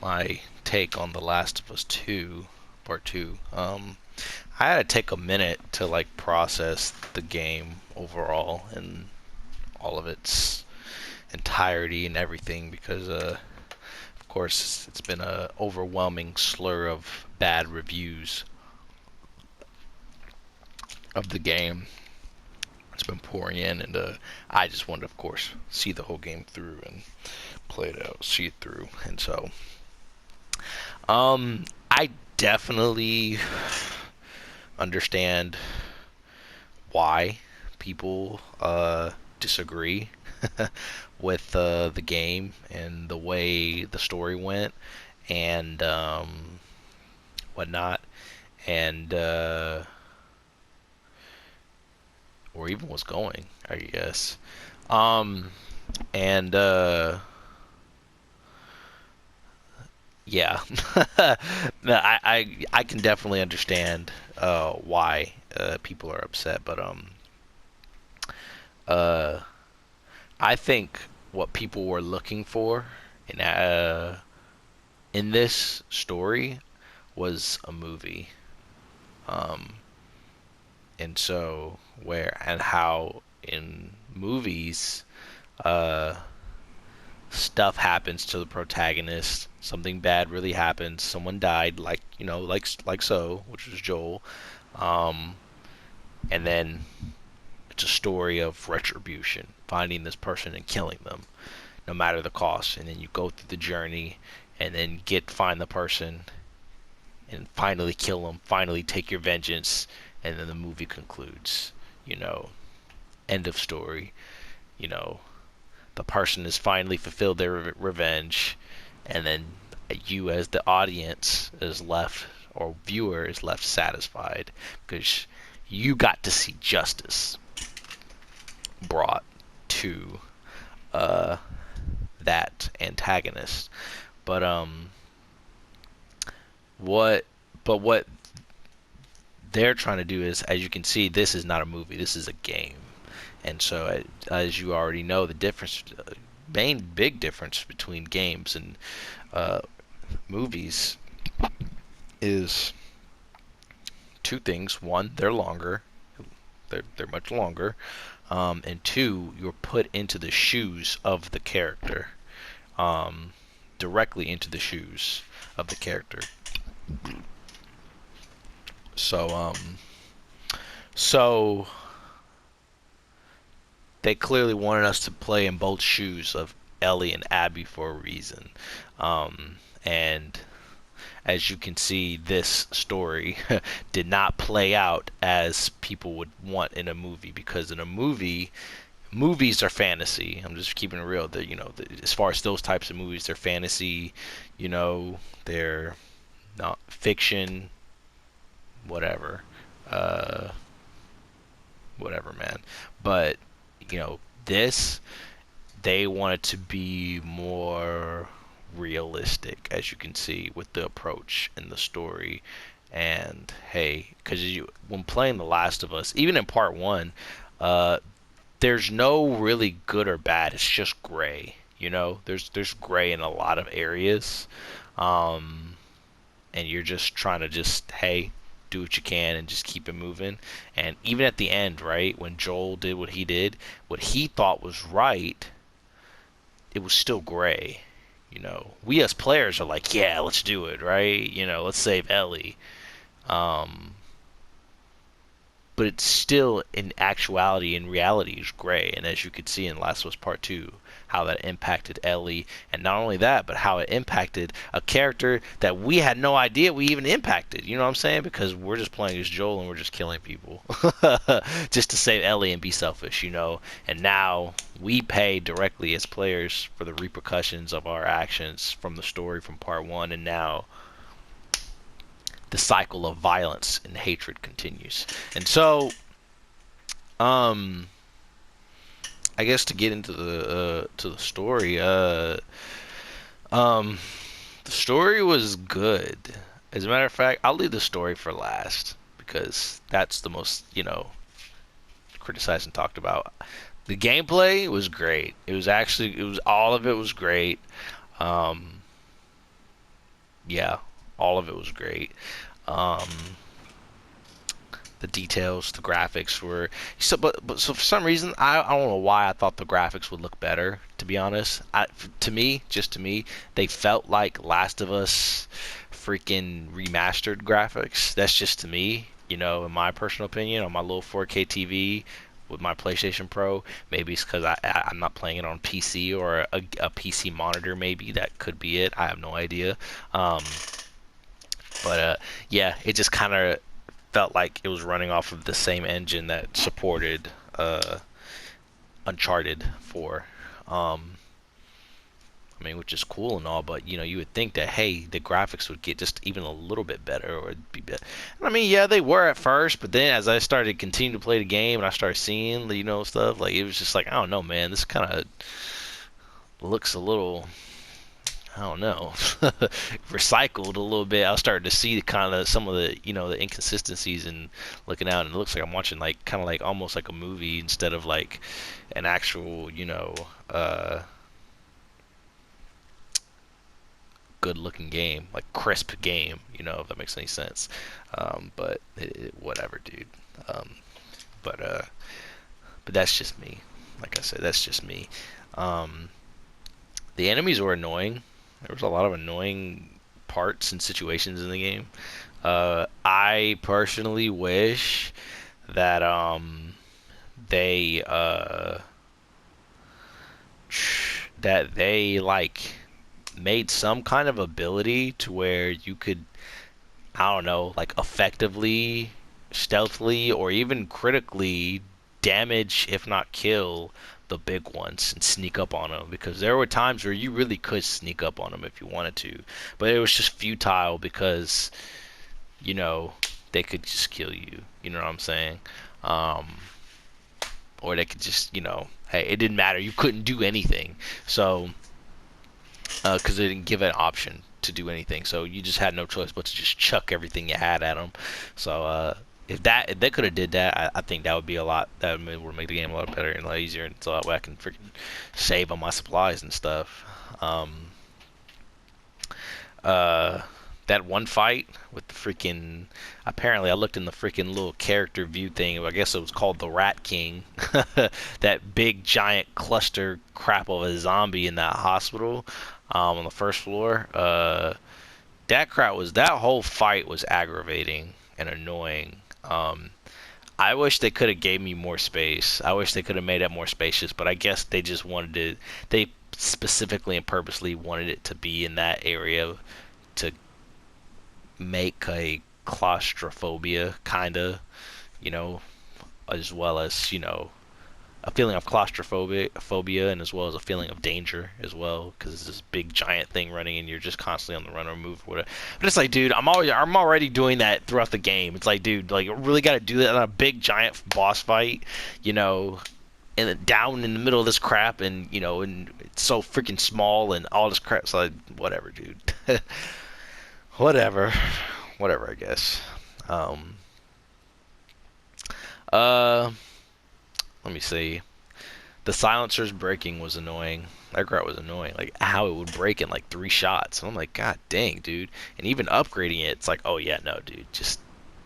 my take on The Last of Us 2, Part 2. I had to take a minute to like process the game overall and all of its entirety and everything because, of course, it's been a overwhelming slur of bad reviews of the game. It's been pouring in, and I just wanted to, of course, see the whole game through and play it out, see it through, and so I definitely understand why people disagree with the game and the way the story went and whatnot, and or even was going, I guess. Um, and yeah, no, I can definitely understand why people are upset, but uh, I think what people were looking for in this story was a movie. Um, and so where and how in movies uh, stuff happens to the protagonist, something bad really happens, someone died, like like so, which was Joel, um, and then it's a story of retribution, finding this person and killing them, no matter the cost, and then you go through the journey, and then find the person and finally kill them, finally take your vengeance, and then the movie concludes. You know, end of story. You know, the person has finally fulfilled their revenge, and then you, as the audience, is left, or viewer, is left satisfied because you got to see justice brought to uh, that antagonist. But what what they're trying to do is, as you can see, this is not a movie. This is a game. And so, as you already know, the difference, main big difference between games and uh, movies is two things. One, they're longer. They're much longer. And two, you're put into the shoes of the character, um, directly into the shoes of the character. So, so they clearly wanted us to play in both shoes of Ellie and Abby for a reason. And as you can see, this story did not play out as people would want in a movie, because in a movie, movies are fantasy. I'm just keeping it real. That as far as those types of movies, they're fantasy. They're not fiction. Whatever, uh, whatever, man. But this, they want it to be more realistic, as you can see with the approach and the story. And hey, because when playing The Last of Us, even in part one, uh, there's no really good or bad. It's just gray. There's gray in a lot of areas, um, and you're just trying to just hey, do what you can and just keep it moving. And even at the end, right, when Joel did what he did, what he thought was right, it was still gray. We as players are like, yeah, let's do it, right? Let's save Ellie. Um, but it's still, in actuality, in reality, is gray. And as you could see in Last of Us Part 2, how that impacted Ellie. And not only that, but how it impacted a character that we had no idea we even impacted. You know what I'm saying? Because we're just playing as Joel and we're just killing people. Just to save Ellie and be selfish. And now we pay directly as players for the repercussions of our actions from the story from Part 1. And now the cycle of violence and hatred continues. And so, um, I guess to get into the story, um, the story was good. As a matter of fact, I'll leave the story for last because that's the most criticized and talked about. The gameplay was great. It was all of it was great. Um, yeah, all of it was great. Um, the details, the graphics were so, but so for some reason, I don't know why I thought the graphics would look better. To be honest, to me, just to me, they felt like Last of Us freaking remastered graphics. That's just to me, in my personal opinion, on my little 4K TV with my PlayStation Pro. Maybe it's because I'm not playing it on PC or a PC monitor. Maybe that could be it. I have no idea. Um, but yeah, it just kind of felt like it was running off of the same engine that supported Uncharted 4. I mean, which is cool and all, but you would think that hey, the graphics would get just even a little bit better or it'd be better. I mean, yeah, they were at first, but then as I started continue to play the game and I started seeing stuff, like it was just like I don't know, man, this kind of looks a little, I don't know, recycled a little bit. I started to see the kind of some of the the inconsistencies and looking out, and it looks like I'm watching like kind of like almost like a movie instead of like an actual good looking game, like crisp game. If that makes any sense. But whatever, dude. Um, but but that's just me. Like I said, that's just me. Um, the enemies were annoying. There was a lot of annoying parts and situations in the game. I personally wish that they that they like made some kind of ability to where you could, I don't know, like effectively, stealthily, or even critically damage, if not kill, the big ones and sneak up on them. Because there were times where you really could sneak up on them if you wanted to, but it was just futile because, you know, they could just kill you. You know what I'm saying? Um, or they could just, hey, it didn't matter. You couldn't do anything. So, because they didn't give an option to do anything, so you just had no choice but to just chuck everything you had at them. So if they could have did that, I think that would be a lot. That would make the game a lot better and a lot easier, and so that way I can freaking save on my supplies and stuff. Um, uh, that one fight with the freaking, apparently I looked in the freaking little character view thing. I guess it was called the Rat King. That big giant cluster crap of a zombie in that hospital on the first floor. That whole fight was aggravating and annoying. I wish they could have gave me more space. I wish they could have made it more spacious, but I guess they just wanted to. They specifically and purposely wanted it to be in that area to make a claustrophobia kind of, you know, as well as a feeling of phobia, and as well as a feeling of danger as well, because it's this big giant thing running and you're just constantly on the run or move or whatever. But it's like, dude, I'm already doing that throughout the game. It's like, dude, like, really got to do that on a big giant boss fight, and then down in the middle of this crap, and and it's so freaking small and all this crap. So like, whatever, dude. whatever, whatever, I guess. Um, uh. Let me see. The silencer's breaking was annoying. That crap was annoying. Like how it would break in like 3 shots. And I'm like, God dang, dude. And even upgrading it, it's like, oh yeah, no, dude. Just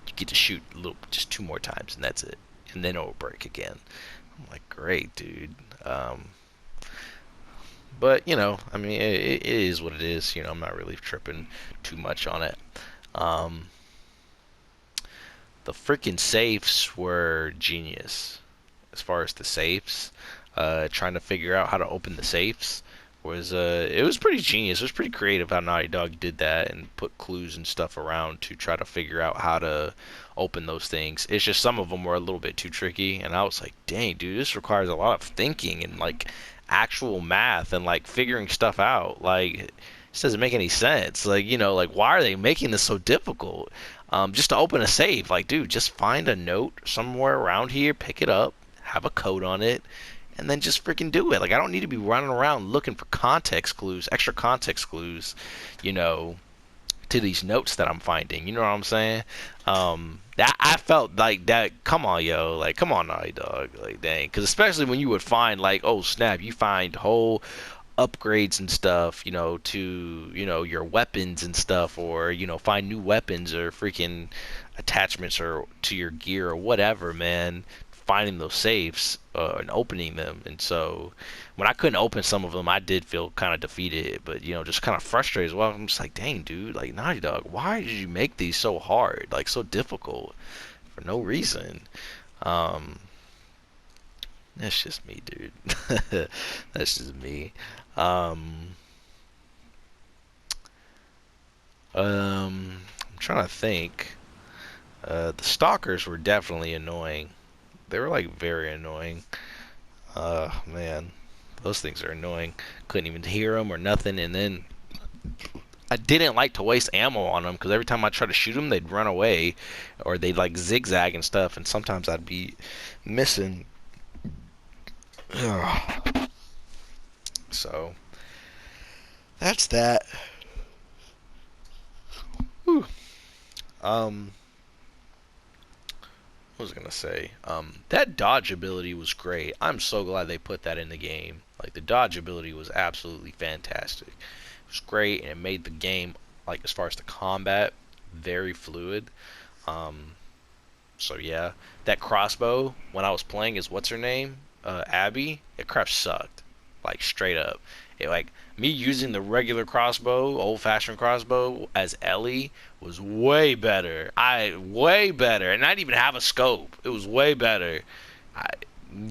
you get to shoot just 2 more times and that's it. And then it will break again. I'm like, great, dude. But I mean, it is what it is. I'm not really tripping too much on it. Um, the freaking safes were genius. As far as the safes, trying to figure out how to open the safes was it was pretty genius. It was pretty creative how Naughty Dog did that and put clues and stuff around to try to figure out how to open those things. It's just some of them were a little bit too tricky, and I was like, dang, dude, this requires a lot of thinking and like actual math and like figuring stuff out. Like, this doesn't make any sense. Like, like why are they making this so difficult? Just to open a safe, like, dude, just find a note somewhere around here, pick it up, have a code on it, and then just freaking do it. Like, I don't need to be running around looking for context clues, extra context clues, to these notes that I'm finding. You know what I'm saying? That I felt like that. Come on, yo, like, come on, Naughty Dog, like, dang. Because especially when you would find like, oh snap, you find whole upgrades and stuff, to, your weapons and stuff, or, find new weapons or freaking attachments or to your gear or whatever, man. Finding those safes and opening them. And so when I couldn't open some of them, I did feel kind of defeated, but, just kind of frustrated as well. I'm just like, dang, dude, like, Naughty Dog, why did you make these so hard, like so difficult for no reason? Um, that's just me, dude. That's just me. Um, I'm trying to think. The stalkers were definitely annoying. They were like very annoying. Man, those things are annoying. Couldn't even hear them or nothing. And then I didn't like to waste ammo on them because every time I tried to shoot them, they'd run away or they'd like zigzag and stuff. And sometimes I'd be missing. So that's that. Whew. Um, what was I gonna say? That dodge ability was great. I'm so glad they put that in the game. Like the dodge ability was absolutely fantastic. It was great, and it made the game, like as far as the combat, very fluid. Um, so yeah, that crossbow when I was playing is what's her name, Abby. It crap sucked, like straight up. It like me using the regular crossbow, old fashioned crossbow as Ellie was way better. Way better, and I didn't even have a scope. It was way better. I,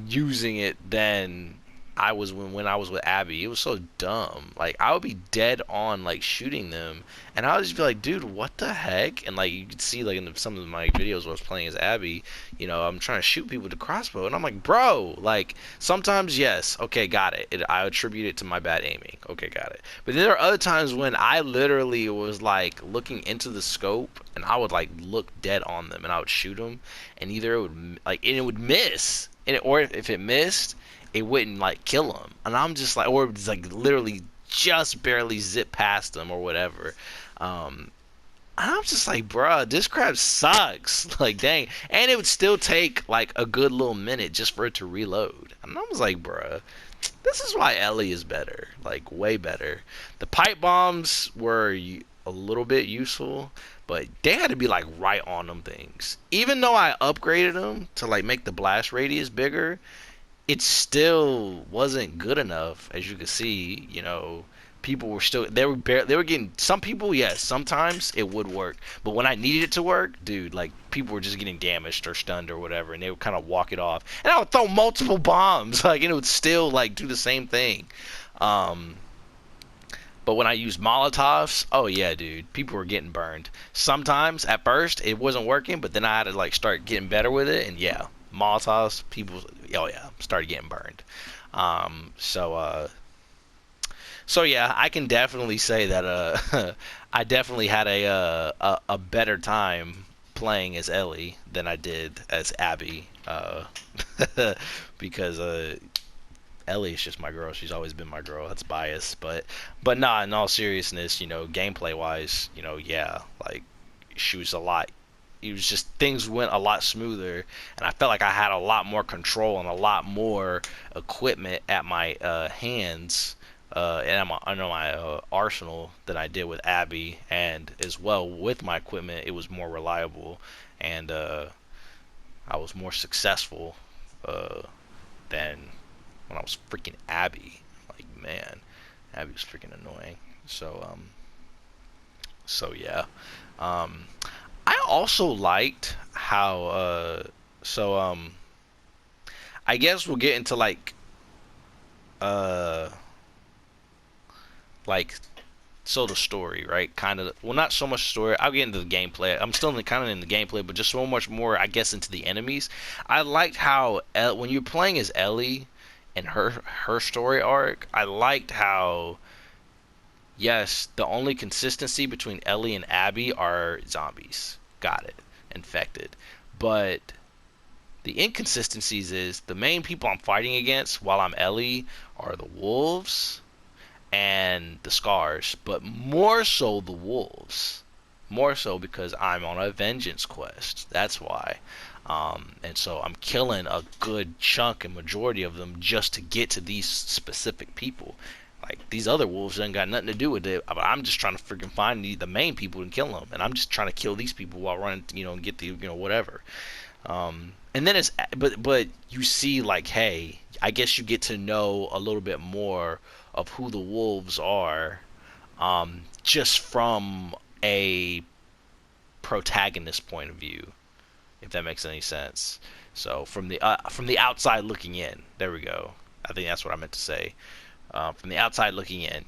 using it than I was when I was with Abby. It was so dumb. Like I would be dead on like shooting them, and I would just be like, dude, what the heck? And like you could see like in some of my videos where I was playing as Abby, I'm trying to shoot people with the crossbow, and I'm like, bro, like sometimes yes, okay, got it. I attribute it to my bad aiming. Okay, got it. But then there are other times when I literally was like looking into the scope, and I would like look dead on them, and I would shoot them, and either it would like and it would miss, or if it missed it wouldn't like kill him, and I'm just like, or it's like literally just barely zip past him or whatever. I'm just like, bruh, this crap sucks. Like, dang, and it would still take like a good little minute just for it to reload. And I was like, bruh, this is why Ellie is better, like way better. The pipe bombs were a little bit useful, but they had to be like right on them things. Even though I upgraded them to like make the blast radius bigger, it still wasn't good enough. As you can see, people were still they were getting, some people, yes, sometimes it would work, but when I needed it to work, dude, like people were just getting damaged or stunned or whatever, and they would kind of walk it off, and I would throw multiple bombs like, and it would still like do the same thing. um but when I used Molotovs, oh yeah, dude, people were getting burned. Sometimes at first it wasn't working, but then I had to like start getting better with it, and yeah, Molotovs, people, oh yeah, started getting burned. Um, so uh, so yeah, I can definitely say that I definitely had a better time playing as Ellie than I did as Abby. Because Ellie is just my girl. She's always been my girl. That's biased, but nah. In all seriousness, gameplay wise, yeah, like she was a lot. It was just things went a lot smoother, and I felt like I had a lot more control and a lot more equipment at my hands, and under my arsenal than I did with Abby, and as well with my equipment, it was more reliable, and I was more successful than when I was freaking Abby. Like, man, Abby was freaking annoying. So yeah. Um, I also liked how so I guess we'll get into uh like so the story, right? Kind of, well, not so much story. I'll get into the gameplay. I'm still kind of in the gameplay, but just so much more, I guess, into the enemies. I liked how when you're playing as Ellie and her story arc, I liked how, yes, the only consistency between Ellie and Abby are zombies. Got it. Infected. But the inconsistencies is the main people I'm fighting against while I'm Ellie are the wolves and the scars, but more so the wolves. More so because I'm on a vengeance quest. That's why. And so I'm killing a good chunk and majority of them just to get to these specific people. Like, these other wolves ain't got nothing to do with it. I'm just trying to freaking find the main people and kill them, and I'm just trying to kill these people while running, and get the, whatever. And then but you see, like, hey, I guess you get to know a little bit more of who the wolves are, just from a protagonist point of view, if that makes any sense. So from the outside looking in, there we go. I think that's what I meant to say. From the outside looking in,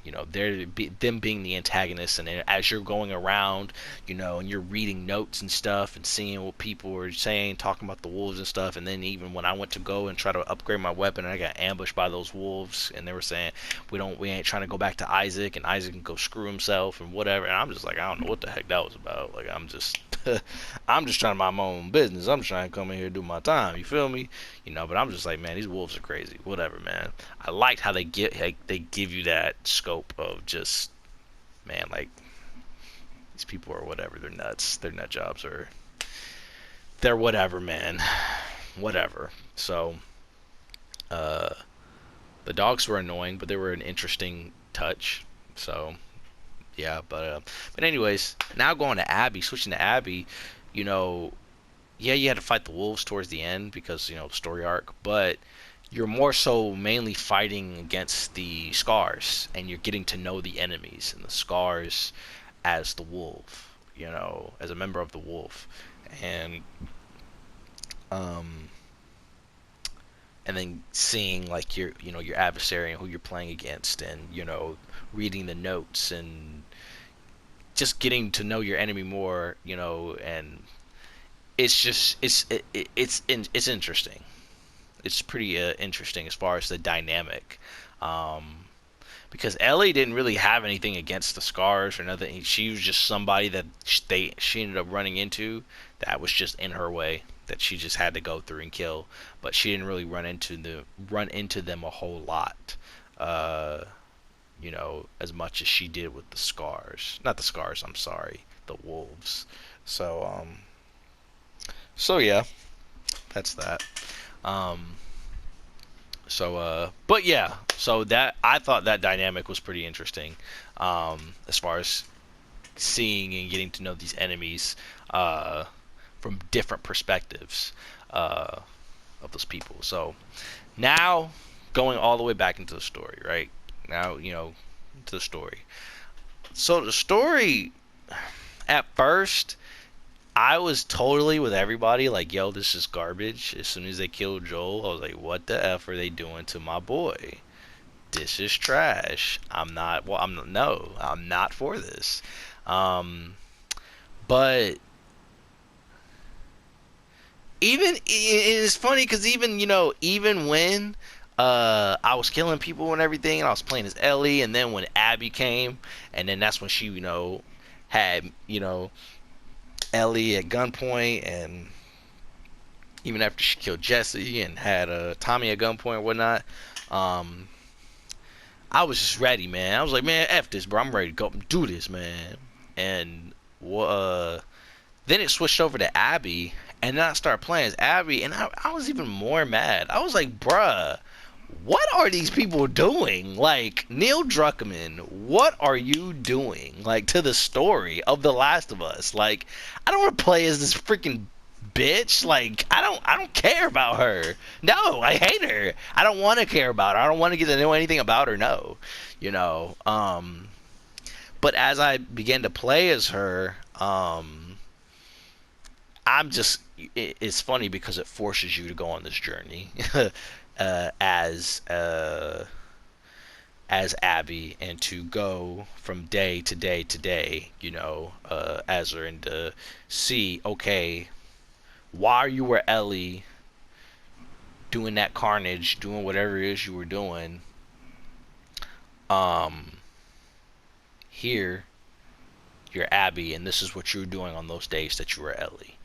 them being the antagonists, and as you're going around, and you're reading notes and stuff and seeing what people were saying, talking about the wolves and stuff, and then even when I went to go and try to upgrade my weapon, and I got ambushed by those wolves, and they were saying we ain't trying to go back to Isaac, and Isaac can go screw himself and whatever, and I'm just like, I don't know what the heck that was about. Like, I'm just I'm just trying to mind my own business. I'm just trying to come in here and do my time. You feel me? But I'm just like, man, these wolves are crazy. Whatever, man. I liked how they give you that scope of just, man, like, these people are whatever. They're nuts. Their nut jobs are, they're whatever, man. Whatever. So, the dogs were annoying, but they were an interesting touch. So, yeah, but anyways, now going to Abby, switching to Abby, yeah, you had to fight the wolves towards the end because, story arc, but you're more so mainly fighting against the scars, and you're getting to know the enemies and the scars as the wolf, as a member of the wolf. And and then seeing, like, your adversary and who you're playing against, and reading the notes and just getting to know your enemy more, and it's just it's interesting. It's pretty interesting as far as the dynamic, because Ellie didn't really have anything against the scars or nothing. She was just somebody that she ended up running into that was just in her way, that she just had to go through and kill, but she didn't really run into them a whole lot, as much as she did with the scars. Not the scars, I'm sorry, the wolves. So yeah, that's that. But yeah, so that, I thought that dynamic was pretty interesting, as far as seeing and getting to know these enemies, from different perspectives, of those people. So now, going all the way back into the story, right? Now, into the story. So the story, at first, I was totally with everybody, like, yo, this is garbage. As soon as they killed Joel, I was like, what the F are they doing to my boy? This is trash. No, I'm not for this. But it's funny because even when I was killing people and everything, and I was playing as Ellie, and then when Abby came, and then that's when she, had, Ellie at gunpoint, and even after she killed Jesse and had Tommy at gunpoint and whatnot, I was just ready, man. I was like, man, F this, bro. I'm ready to go do this, man. And then it switched over to Abby, and then I started playing as Abby, and I was even more mad. I was like, bruh, what are these people doing? Like, Neil Druckmann, what are you doing? Like, to the story of The Last of Us. Like, I don't want to play as this freaking bitch. Like, I don't care about her. No, I hate her. I don't want to care about her. I don't want to get to know anything about her. No, But as I began to play as her, it's funny because it forces you to go on this journey. As Abby, and to go from day to day to day, as her, and to see, okay, while you were Ellie doing that carnage, doing whatever it is you were doing, here you're Abby, and this is what you were doing on those days that you were Ellie,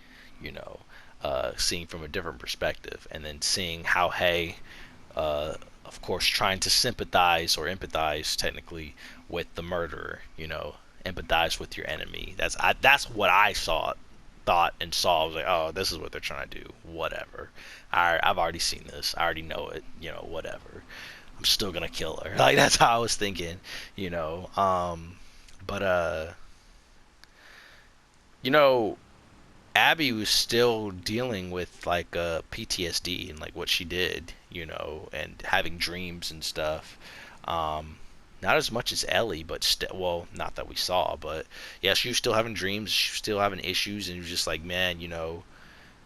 seeing from a different perspective, and then seeing how, hey, of course, trying to sympathize, or empathize technically, with the murderer, empathize with your enemy. That's what I thought and saw. I was like, oh, this is what they're trying to do. Whatever. I've already seen this. I already know it. Whatever. I'm still gonna kill her. Like that's how I was thinking, you know. But you know, Abby was still dealing with like PTSD and like what she did, you know, and having dreams and stuff. Um, Not as much as Ellie, but well, not that we saw, but yeah, she was still having dreams, she was still having issues, and it was just like, man, you know,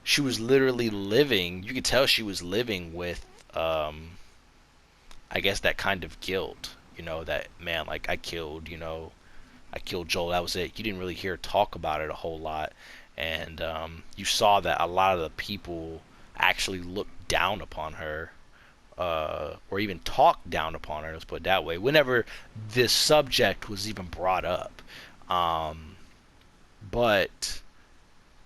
she was literally living. You could tell she was living with, I guess that kind of guilt, you know, that man, like I killed Joel. That was it. You didn't really hear her talk about it a whole lot, and you saw that a lot of the people actually looked down upon her, or even talked down upon her. Let's put it that way. Whenever this subject was even brought up, um, but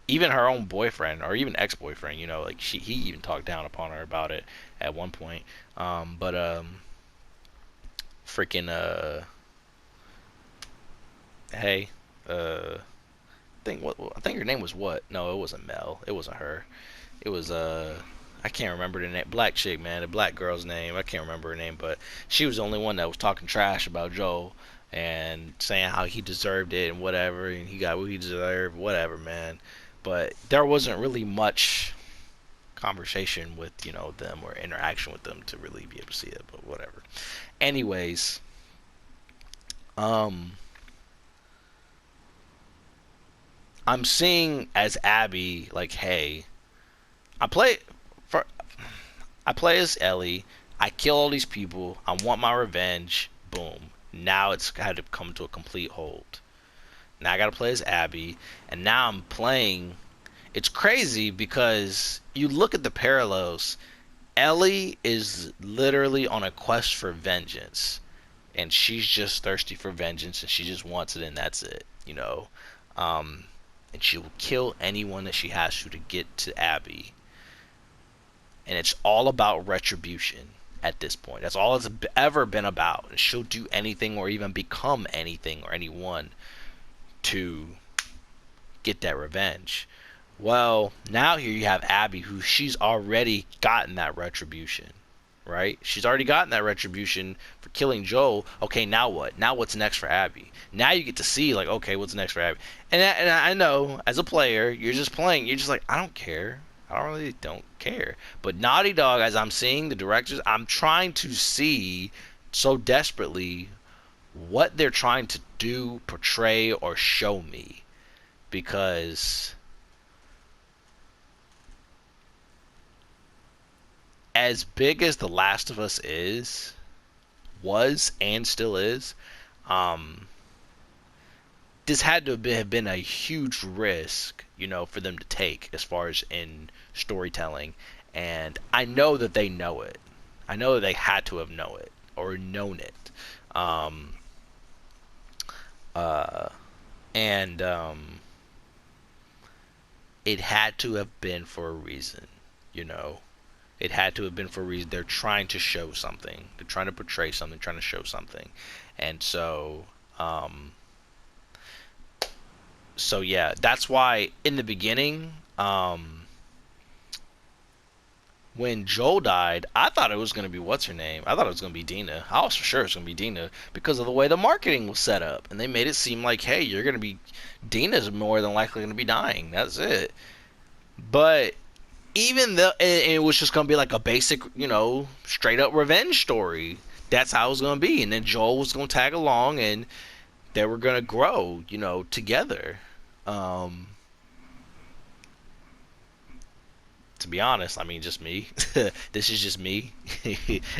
even her own boyfriend or even ex-boyfriend, you know, like he even talked down upon her about it at one point. But freaking hey, I think her name was what? No, it wasn't Mel. It wasn't her. It was I can't remember the name. Black chick, man, the black girl's name. I can't remember her name, but she was the only one that was talking trash about Joel and saying how he deserved it and whatever, and he got what he deserved, whatever, man. But there wasn't really much conversation with, you know, them or interaction with them to really be able to see it, but whatever. Anyways, um I'm seeing as Abby like, hey, I play for I play as Ellie. I kill all these people. I want my revenge. Boom. Now it's had to come to a complete halt. Now I gotta play as Abby, and now I'm playing. It's crazy because you look at the parallels. Ellie is literally on a quest for vengeance, and she's just thirsty for vengeance, and she just wants it, and that's it, you know. Um, and she will kill anyone that she has to get to Abby, and it's all about retribution at this point. That's all it's ever been about. And she'll do anything or even become anything or anyone to get that revenge. Well, now here you have Abby, who she's already gotten that retribution, right? She's already gotten that retribution for killing Joel. Okay, now what? Now what's next for Abby? Now you get to see, like, okay, what's next for Abby? And I know, as a player, you're just playing. You're just like, I don't care. I really don't care. But Naughty Dog, as I'm seeing the directors, I'm trying to see so desperately what they're trying to do, portray, or show me. Because as big as The Last of Us was, and still is, um, this had to have been a huge risk, you know, for them to take as far as in storytelling. And I know that they know it. I know that they had to have known it or known it. Um, uh, and It had to have been for a reason, you know. It had to have been for a reason. They're trying to show something. They're trying to portray something, trying to show something. And so yeah, that's why in the beginning, when Joel died, I thought it was gonna be what's her name. I thought it was gonna be Dina. I was for sure it's gonna be Dina because of the way the marketing was set up, and they made it seem like, hey, you're gonna be Dina's more than likely gonna be dying. That's it. But even though it was just gonna be like a basic, you know, straight up revenge story. That's how it was gonna be, and then Joel was gonna tag along, and they were gonna grow, you know, together. Um, to be honest, I mean, just me. This is just me,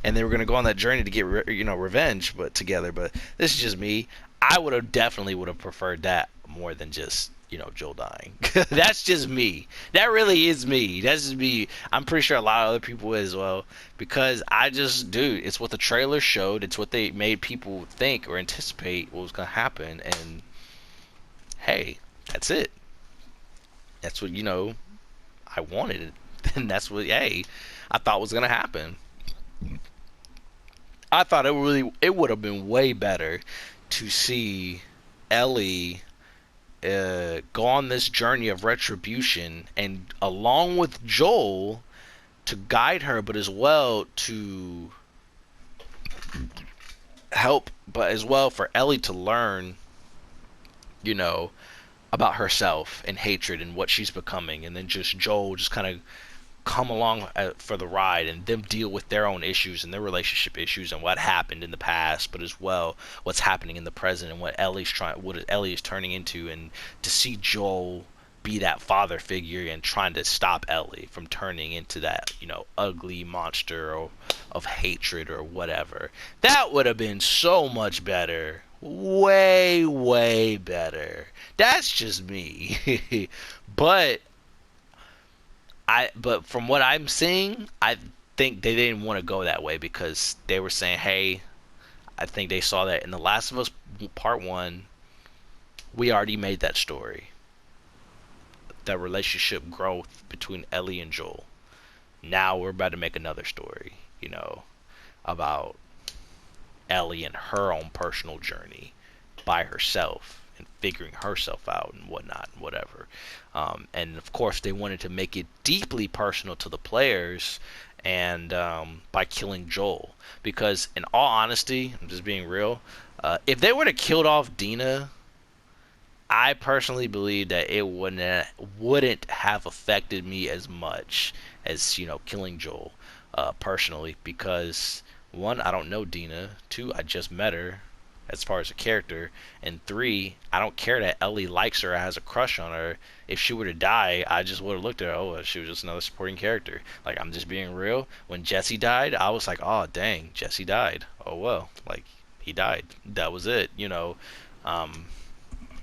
and they were gonna go on that journey to get, you know, revenge, but together. But this is just me. I would have preferred that more than just, you know, Joel dying. That's just me. That really is me. That's just me. I'm pretty sure a lot of other people would as well, because I just, dude, it's what the trailer showed. It's what they made people think or anticipate what was gonna happen, and hey, that's it. That's what, you know, I wanted, and that's what, hey, I thought was gonna happen. I thought it would have been way better to see Ellie go on this journey of retribution, and along with Joel to guide her, but as well to help, but as well for Ellie to learn, you know, about herself and hatred and what she's becoming, and then just Joel just kind of come along for the ride and them deal with their own issues and their relationship issues and what happened in the past, but as well what's happening in the present and what Ellie is turning into, and to see Joel be that father figure and trying to stop Ellie from turning into that, ugly monster of hatred or whatever. That would have been so much better. Way, way better. That's just me. but but from what I'm seeing, I think they didn't want to go that way because they were saying, "Hey, I think they saw that in The Last of Us Part 1, we already made that story. That relationship growth between Ellie and Joel. Now we're about to make another story, about Ellie and her own personal journey by herself and figuring herself out and whatnot and whatever. And of course, they wanted to make it deeply personal to the players, and by killing Joel. Because in all honesty, I'm just being real, if they would have killed off Dina, I personally believe that it wouldn't have affected me as much as killing Joel, personally, because one, I don't know Dina. Two, I just met her as far as a character, and three, I don't care that Ellie likes her or has a crush on her. If she were to die, I just would have looked at her. Oh, she was just another supporting character. Like, I'm just being real. When Jesse died, I was like, oh dang, Jesse died. Oh well, like, he died. That was it. Um,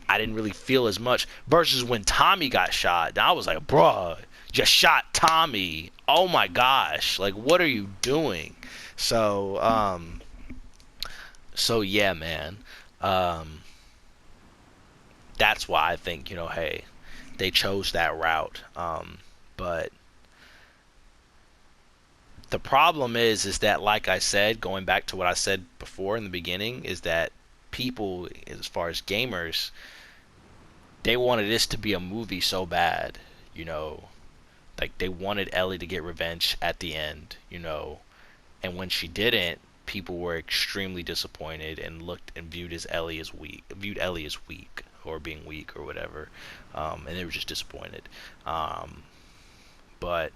I didn't really feel as much versus when Tommy got shot. And I was like, bruh, just shot Tommy. Oh my gosh, like, what are you doing? So, yeah, man. Um, that's why I think, hey, they chose that route. But the problem is that, like I said, going back to what I said before in the beginning, is that people, as far as gamers, they wanted this to be a movie so bad, you know, like they wanted Ellie to get revenge at the end, and when she didn't, people were extremely disappointed and looked and viewed Ellie as weak or being weak or whatever, and they were just disappointed. Um, but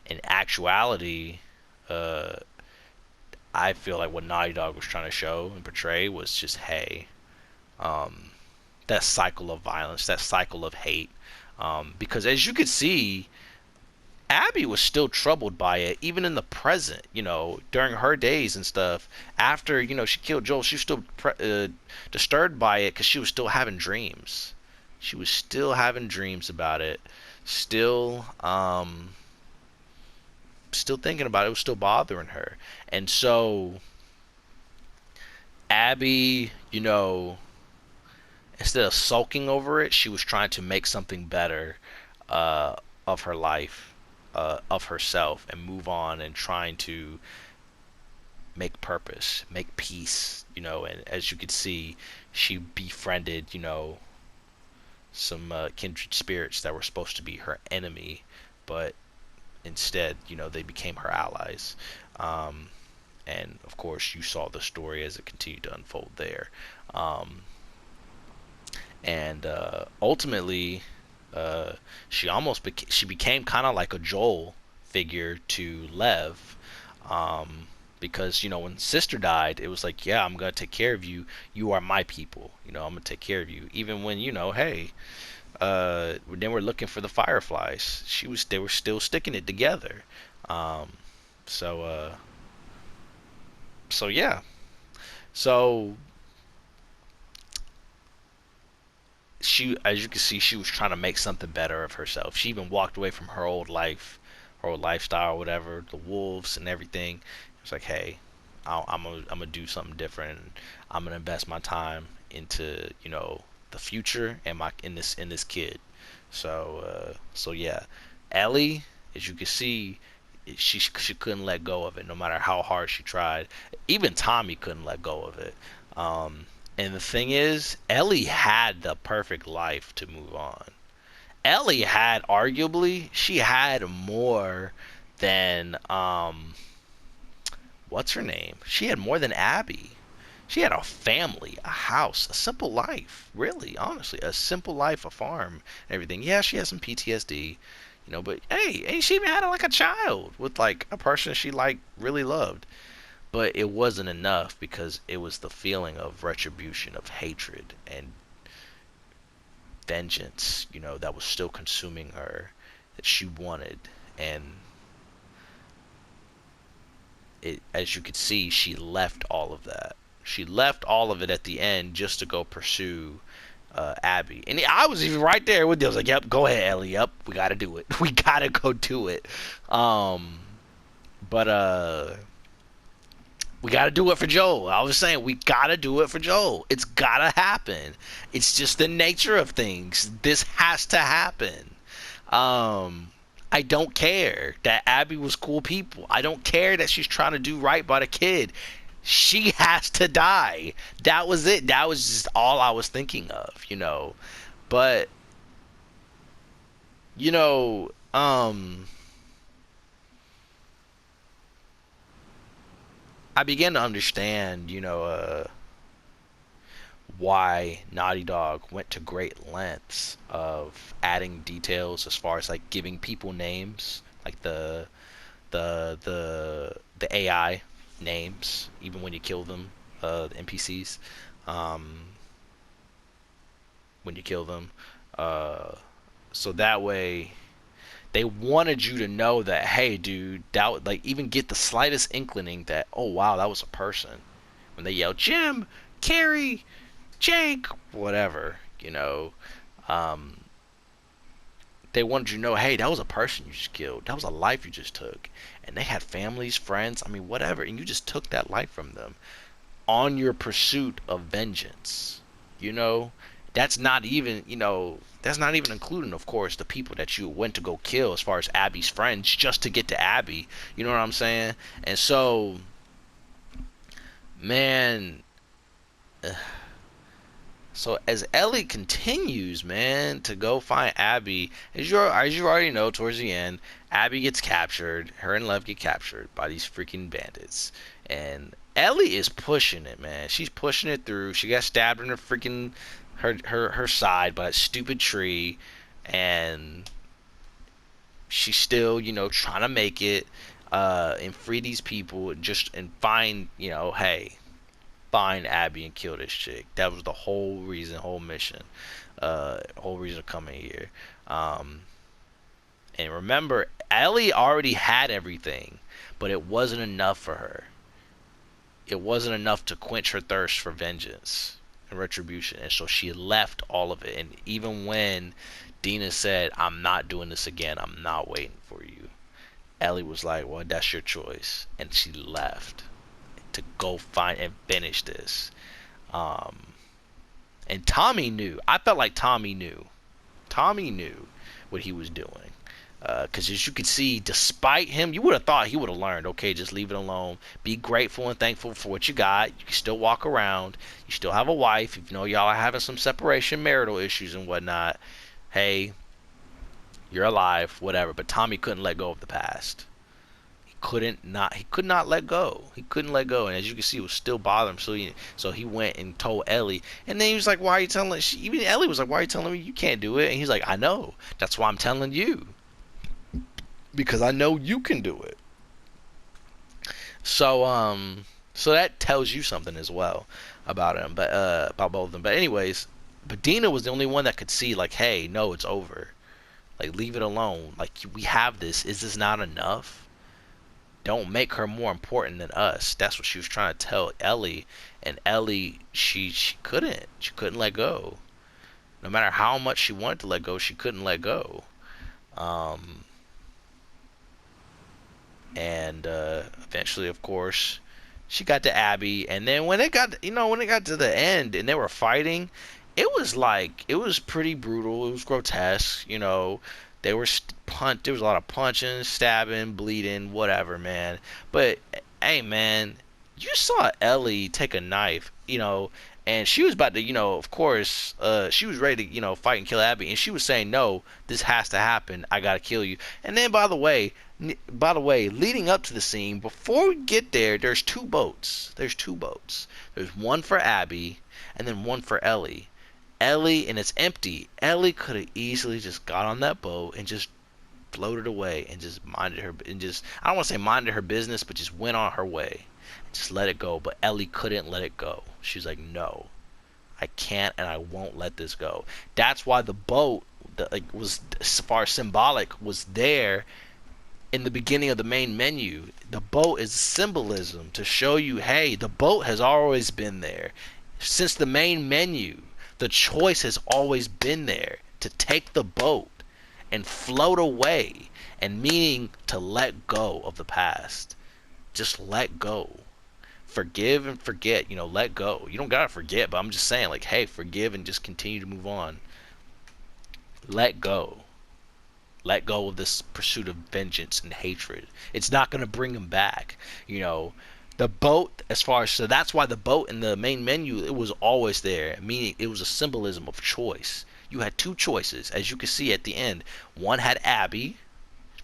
in actuality, uh, I feel like what Naughty Dog was trying to show and portray was just, hey, um, that cycle of violence, that cycle of hate. Because as you could see, Abby was still troubled by it, even in the present, during her days and stuff. After, she killed Joel, she was still disturbed by it because she was still having dreams. She was still having dreams about it. Still, still thinking about it. It was still bothering her. And so, Abby, instead of sulking over it, she was trying to make something better uh, of her life, of herself, and move on and trying to make purpose, make peace, and as you could see, she befriended, some kindred spirits that were supposed to be her enemy, but instead, they became her allies. Um, and of course, you saw the story as it continued to unfold there. Um, and ultimately, uh, she became kind of like a Joel figure to Lev, um, because when Sister died, it was like, yeah, I'm gonna take care of you. You are my people. I'm gonna take care of you. Even when hey, then we're looking for the Fireflies. They were still sticking it together. Um, so yeah. So as you can see, she was trying to make something better of herself. She even walked away from her old life, her old lifestyle, whatever, the wolves and everything. It's like, hey, I'm gonna do something different. I'm gonna invest my time into the future and my in this kid. So yeah, Ellie, as you can see, she couldn't let go of it, no matter how hard she tried. Even Tommy couldn't let go of it. Um, and the thing is, Ellie had the perfect life to move on. Ellie had, arguably, she had more than what's her name? She had more than Abby. She had a family, a house, a simple life. Really, honestly, a simple life, a farm, and everything. Yeah, she has some PTSD, but hey, and she even had like a child with like a person she like really loved. But it wasn't enough because it was the feeling of retribution, of hatred and vengeance, that was still consuming her, that she wanted. And as you could see, she left all of that. She left all of it at the end just to go pursue Abby. And I was even right there with you. I was like, "Yep, go ahead, Ellie. Yep, we got to do it. We got to go do it." But we got to do it for Joel. I was saying we got to do it for Joel. It's got to happen. It's just the nature of things. This has to happen. I don't care that Abby was cool people. I don't care that she's trying to do right by the kid. She has to die. That was it. That was just all I was thinking of. But, you know, um, I began to understand, why Naughty Dog went to great lengths of adding details as far as like giving people names, like the AI names, even when you kill them, the NPCs, um, when you kill them, uh, so that way they wanted you to know that, hey, dude, that like even get the slightest inkling that, oh wow, that was a person. When they yell Jim, Carrie, Jake, whatever, um, they wanted you to know, hey, that was a person you just killed. That was a life you just took. And they had families, friends, I mean, whatever. And you just took that life from them on your pursuit of vengeance. You know, that's not even including, of course, the people that you went to go kill as far as Abby's friends just to get to Abby. You know what I'm saying? And so, man, so as Ellie continues, man, to go find Abby, as you already know, towards the end, Abby gets captured. Her and Lev get captured by these freaking bandits, and Ellie is pushing it, man. She's pushing it through. She got stabbed in her freaking her side by that stupid tree, and she's still, trying to make it and free these people, just and find, hey, find Abby and kill this chick. That was the whole reason, whole mission, whole reason of coming here. Um, and remember, Ellie already had everything, but it wasn't enough for her. It wasn't enough to quench her thirst for vengeance and retribution, and so she left all of it. And even when Dina said, "I'm not doing this again. I'm not waiting for you," Ellie was like, "Well, that's your choice," and she left to go find and finish this. Um, and Tommy knew. I felt like Tommy knew. Tommy knew what he was doing. Because as you can see, despite him, you would have thought he would have learned, okay, just leave it alone. Be grateful and thankful for what you got. You can still walk around. You still have a wife. If y'all are having some separation, marital issues and whatnot, hey, you're alive, whatever. But Tommy couldn't let go of the past. He could not let go. He couldn't let go, and as you can see, it was still bothering him. So he went and told Ellie, and then he was like, "Why are you telling?" Even Ellie was like, "Why are you telling me you can't do it?" And he's like, "I know. That's why I'm telling you, because I know you can do it." So that tells you something as well about him, but about both of them. But anyways, but Dina was the only one that could see, like, hey, no, it's over. Like, leave it alone. Like, we have this. Is this not enough? Don't make her more important than us. That's what she was trying to tell Ellie, and Ellie, she couldn't let go. No matter how much she wanted to let go, she couldn't let go. Um, and eventually, of course, she got to Abby, and then when it got to the end and they were fighting, it was pretty brutal. It was grotesque. They were there was a lot of punching, stabbing, bleeding, whatever, man. But hey, man, you saw Ellie take a knife, and she was about to, of course, she was ready to, fight and kill Abby, and she was saying, no, this has to happen, I gotta kill you. And then, by the way, leading up to the scene, before we get there, there's two boats. There's one for Abby, and then one for Ellie. And it's empty. Ellie could have easily just got on that boat and just floated away and just minded her, and just, I don't want to say minded her business, but just went on her way. Just let it go. But Ellie couldn't let it go. She's like, no, I can't, and I won't let this go. That's why the boat, was, as far as symbolic, was there in the beginning of the main menu. The boat is symbolism to show you, hey, the boat has always been there. Since the main menu, the choice has always been there to take the boat and float away, and meaning to let go of the past. Just let go. Forgive and forget, let go. You don't gotta forget, but I'm just saying, like, hey, forgive and just continue to move on. Let go. Let go of this pursuit of vengeance and hatred. It's not going to bring him back. The boat, so that's why the boat in the main menu, it was always there, meaning it was a symbolism of choice. You had two choices, as you can see at the end. One had Abby,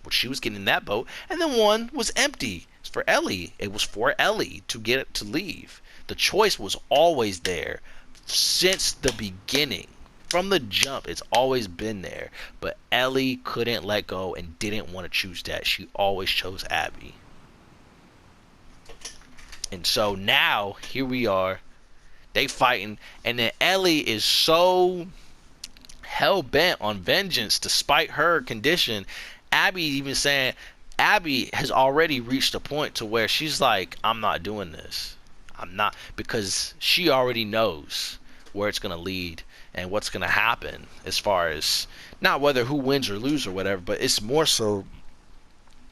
which she was getting in that boat, and then one was empty. It's for Ellie. It was for Ellie to get it to leave. The choice was always there since the beginning. From the jump, it's always been there. But Ellie couldn't let go and didn't want to choose that. She always chose Abby. And so now, here we are. They fighting. And then Ellie is so hell-bent on vengeance despite her condition. Abby even saying, Abby has already reached a point to where she's like, I'm not doing this. I'm not. Because she already knows where it's going to lead and what's going to happen, as far as not whether who wins or loses or whatever, but it's more so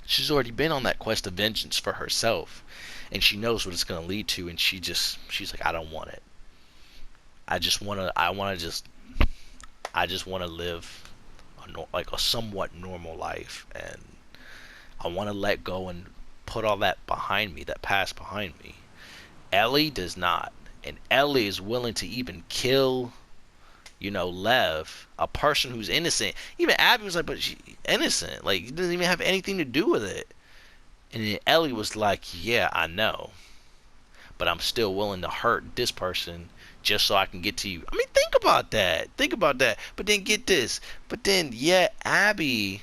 she's already been on that quest of vengeance for herself, and she knows what it's going to lead to, and she's like, I don't want it. I just want to live a somewhat normal life, and I want to let go and put all that behind me, that past behind me. Ellie does not, and Ellie is willing to even kill Lev, a person who's innocent. Even Abby was like, but she's innocent. Like, it doesn't even have anything to do with it. And then Ellie was like, yeah, I know. But I'm still willing to hurt this person just so I can get to you. I mean, think about that. But then get this. But then, yeah, Abby,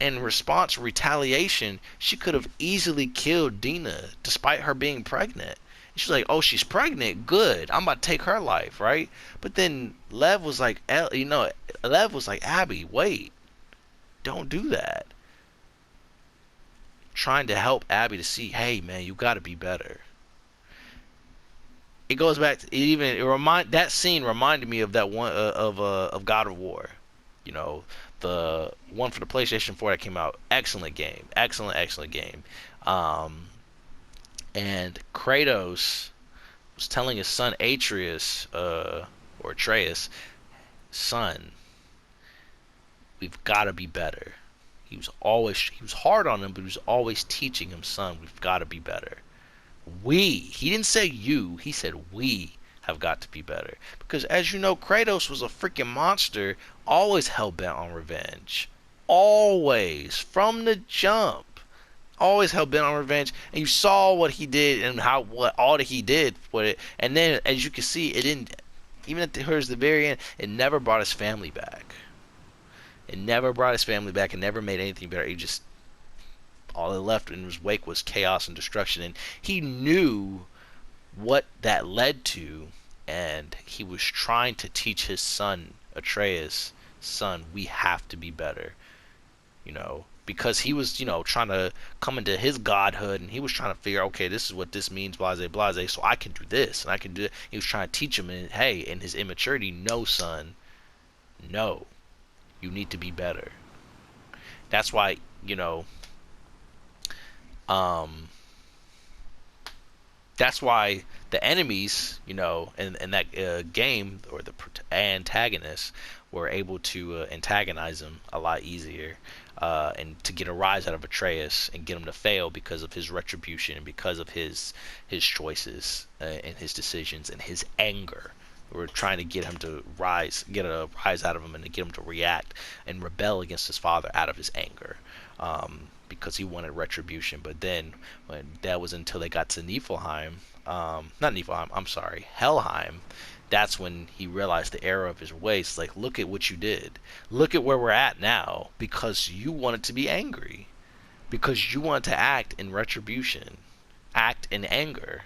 in response to retaliation, she could have easily killed Dina despite her being pregnant. She's like, oh, she's pregnant, good, I'm about to take her life, right? But then Lev was like, Abby, wait, don't do that. Trying to help Abby to see, hey man, you got to be better. It goes back to that scene reminded me of that one of God of War, the one for the PlayStation 4 that came out. Excellent game, excellent game. And Kratos was telling his son Atreus, son, we've got to be better. He was hard on him, but he was always teaching him, son, we've got to be better. He didn't say you, he said we have got to be better. Because as you know, Kratos was a freaking monster, always hell-bent on revenge. Always, from the jump. Always hell-bent on revenge, and you saw what he did and what all that he did for it. And then, as you can see, it didn't. Even at the very end, it never brought his family back. It never made anything better. All that left in his wake was chaos and destruction. And he knew what that led to, and he was trying to teach his son Atreus, son, we have to be better. Because he was, trying to come into his godhood, and he was trying to figure, okay, this is what this means, blase, blase, so I can do this, and I can do it. He was trying to teach him, and hey, in his immaturity, no, son, no, you need to be better. That's why, That's why the enemies, in that game, or the antagonists, were able to antagonize him a lot easier, and to get a rise out of Atreus and get him to fail because of his retribution and because of his choices, and his decisions and his anger. We're trying to get him to get a rise out of him, and to get him to react and rebel against his father out of his anger. Because he wanted retribution. But then, that was until they got to Niflheim, not Niflheim, I'm sorry, Helheim. That's when he realized the error of his ways. Like, look at what you did. Look at where we're at now, because you wanted to be angry, because you wanted to act in retribution, act in anger.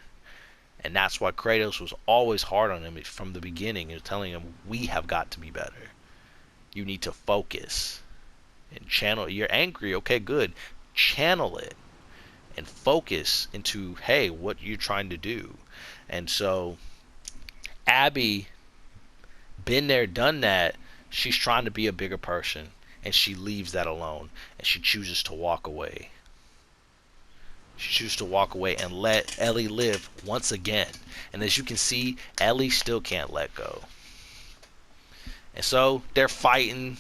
And that's why Kratos was always hard on him from the beginning, and telling him, we have got to be better. You need to focus and channel. You're angry, okay, good. Channel it and focus into, hey, what you're trying to do. And so Abby, been there, done that. She's trying to be a bigger person, and she leaves that alone, and she chooses to walk away. She chooses to walk away and let Ellie live once again. And as you can see, Ellie still can't let go. And so they're fighting,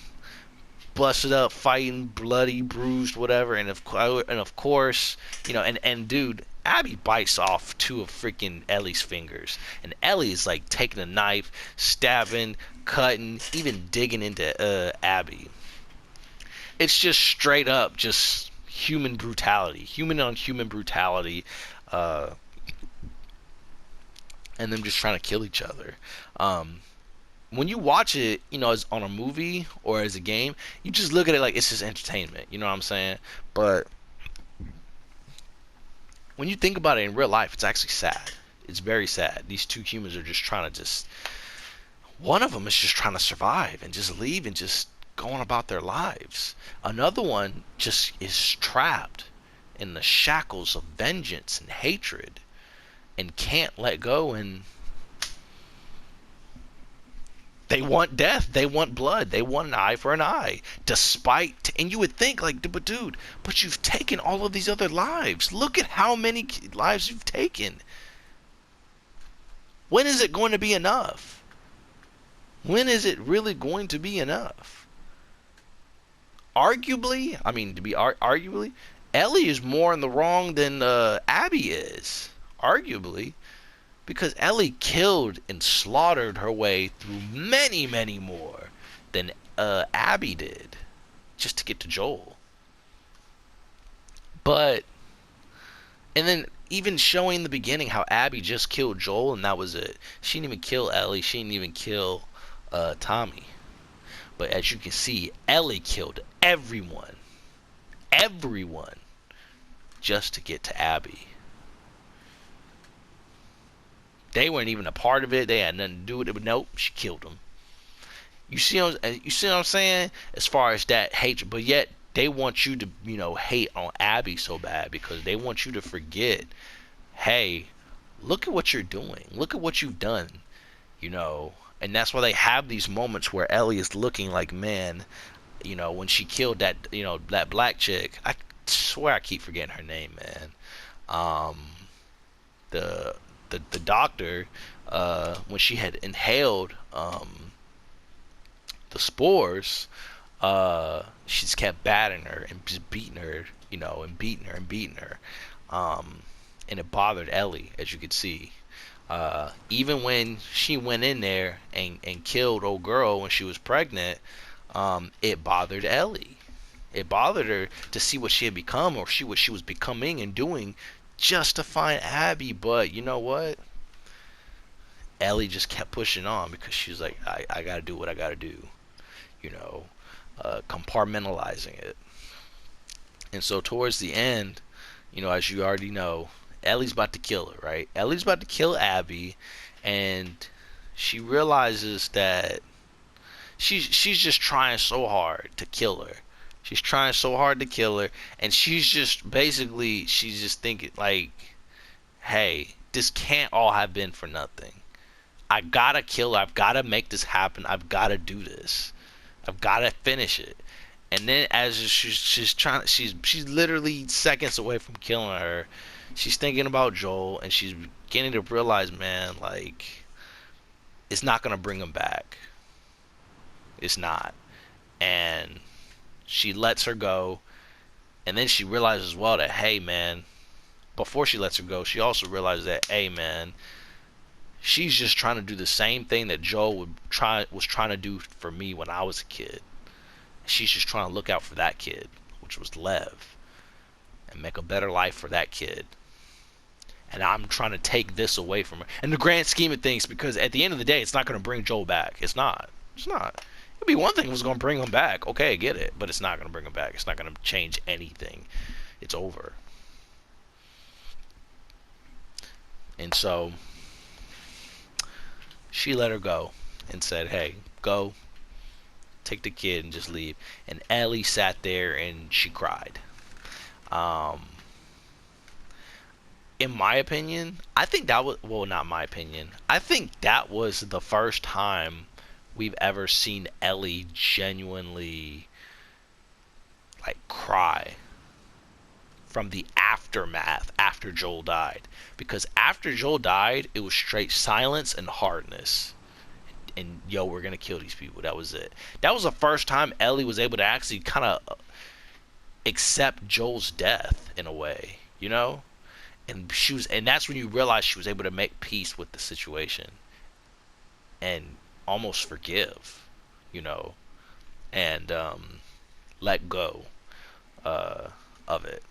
busted up, fighting, bloody, bruised, whatever. And of course, and dude, Abby bites off two of freaking Ellie's fingers, and Ellie is like taking a knife, stabbing, cutting, even digging into Abby. It's just straight up, just human brutality, human on human brutality, and them just trying to kill each other. When you watch it, as on a movie or as a game, you just look at it like it's just entertainment. You know what I'm saying? But when you think about it in real life, it's actually sad. It's very sad. These two humans are just trying to one of them is just trying to survive and just leave and just going about their lives. Another one just is trapped in the shackles of vengeance and hatred and can't let go, and they want death, they want blood, they want an eye for an eye. And you would think, like, but dude, but you've taken all of these other lives. Look at how many lives you've taken. When is it going to be enough? When is it really going to be enough? Arguably, Ellie is more in the wrong than Abby is. Arguably. Because Ellie killed and slaughtered her way through many, many more than Abby did, just to get to Joel. And then even showing the beginning how Abby just killed Joel and that was it. She didn't even kill Ellie. She didn't even kill Tommy. But as you can see, Ellie killed everyone, just to get to Abby. They weren't even a part of it. They had nothing to do with it. But nope, she killed them. You see what I'm saying? As far as that hatred, but yet they want you to, hate on Abby so bad because they want you to forget. Hey, look at what you're doing. Look at what you've done. And that's why they have these moments where Ellie is looking like, man, when she killed that, that black chick. I swear I keep forgetting her name, man. The doctor, when she had inhaled the spores, she just kept batting her and just beating her, and beating her. And it bothered Ellie, as you could see. Even when she went in there and killed old girl when she was pregnant, it bothered Ellie. It bothered her to see what she had become, or what she was becoming and doing, just to find Abby. But you know what? Ellie just kept pushing on because she was like, I gotta do what I gotta do. Compartmentalizing it. And so towards the end, as you already know, Ellie's about to kill her, right? Ellie's about to kill Abby, and she realizes that she's just trying so hard to kill her. She's trying so hard to kill her, and she's just thinking like, hey, this can't all have been for nothing. I gotta kill her. I've gotta make this happen. I've gotta do this. I've gotta finish it. And then as she's literally seconds away from killing her, she's thinking about Joel, and she's beginning to realize, man, like, it's not gonna bring him back. It's not. And she lets her go, and then she realizes as well that, hey, man, before she lets her go, she also realizes that, hey, man, she's just trying to do the same thing that Joel was trying to do for me when I was a kid. She's just trying to look out for that kid, which was Lev, and make a better life for that kid. And I'm trying to take this away from her. In the grand scheme of things, because at the end of the day, it's not going to bring Joel back. It's not. It's not. It'd be one thing if it was going to bring him back. Okay, I get it. But it's not going to bring him back. It's not going to change anything. It's over. And so she let her go and said, hey, go, take the kid and just leave. And Ellie sat there and she cried. Um, in my opinion, I think that was, well, not my opinion. I think that was the first time we've ever seen Ellie genuinely like cry from the aftermath after Joel died. Because after Joel died, it was straight silence and hardness. And yo, we're gonna kill these people. That was it. That was the first time Ellie was able to actually kind of accept Joel's death in a way, you know. And she was, and that's when you realize she was able to make peace with the situation and almost forgive, you know, and let go of it,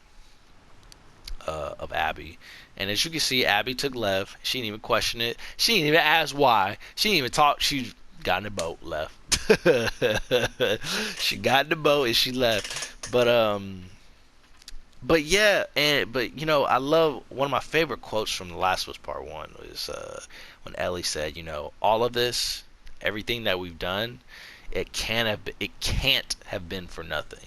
of Abby. And as you can see, Abby took Lev. She didn't even question it. She didn't even ask why. She didn't even talk. She got in the boat, left. She got in the boat and she left. But yeah, but you know, I love one of my favorite quotes from The Last of Us Part One was when Ellie said, you know, all of this, everything that we've done, it can't have been for nothing.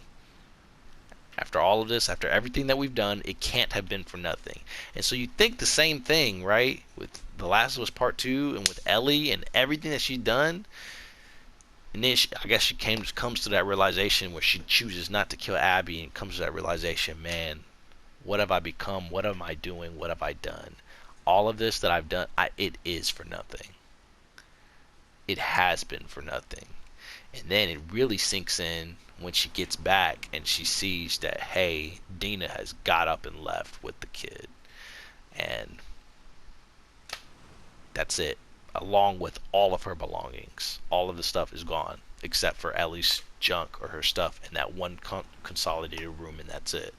After all of this, after everything that we've done, it can't have been for nothing. And so you think the same thing, right? With The Last of Us Part 2 and with Ellie and everything that she's done. And then I guess she comes to that realization where she chooses not to kill Abby and comes to that realization, man, what have I become? What am I doing? What have I done? All of this that I've done, it is for nothing. It has been for nothing. And then it really sinks in when she gets back and she sees that, hey, Dina has got up and left with the kid. And that's it. Along with all of her belongings. All of the stuff is gone. Except for Ellie's junk or her stuff in that one consolidated room, and that's it.